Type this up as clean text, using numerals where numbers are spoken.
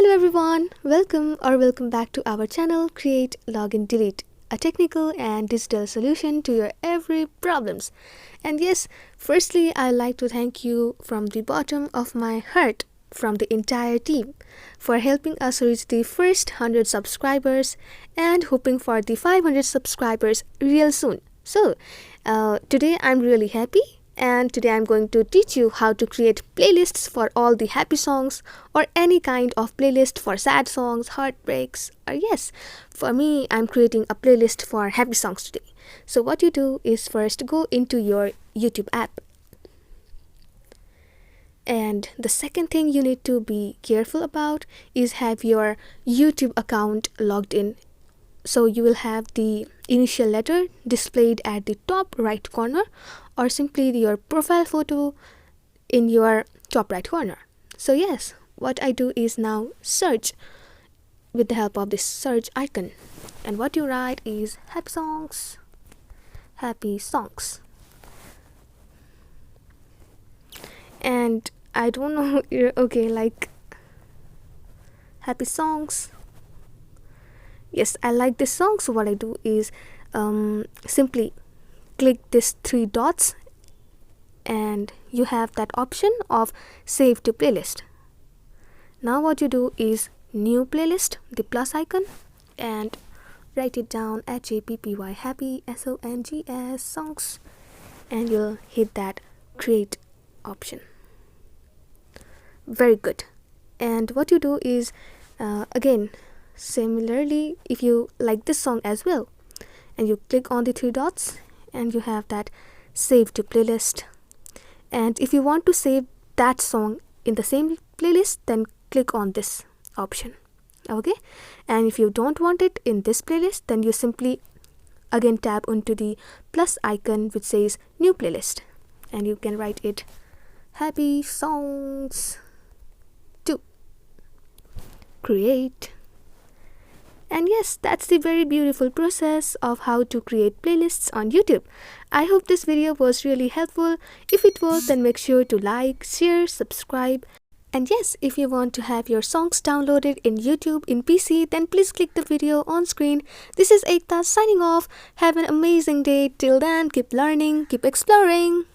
Hello everyone, welcome back to our channel Create, Login, Delete, a technical and digital solution to your every problems. And yes, firstly I'd like to thank you from the bottom of my heart from the entire team for helping us reach the first 100 subscribers and hoping for the 500 subscribers real soon. So today I'm really happy, and today I'm going to teach you how to create playlists for all the happy songs or any kind of playlist for sad songs, heartbreaks, or yes, for me I'm creating a playlist for happy songs today. So what you do is first go into your YouTube app. And the second thing you need to be careful about is have your YouTube account logged in. So you will have the initial letter displayed at the top right corner, or simply your profile photo in your top right corner. So yes, what I do is now search with the help of this search icon, and what you write is happy songs, and I don't know, okay, like happy songs. Yes, I like this song, so what I do is simply click this three dots and you have that option of save to playlist. Now what you do is new playlist, the plus icon, and write it down HAPPY, happy, SONGS, songs, and you'll hit that create option. Very good. And what you do is again, similarly, if you like this song as well, and you click on the three dots and you have that save to playlist, and if you want to save that song in the same playlist, then click on this option. Okay, and if you don't want it in this playlist, then you simply again tap onto the plus icon which says new playlist, and you can write it happy songs to create. And yes, that's the very beautiful process of how to create playlists on YouTube. I hope this video was really helpful. If it was, then make sure to like, share, subscribe. And yes, if you want to have your songs downloaded in YouTube in PC, then please click the video on screen. This is Ekta signing off. Have an amazing day. Till then, keep learning, keep exploring.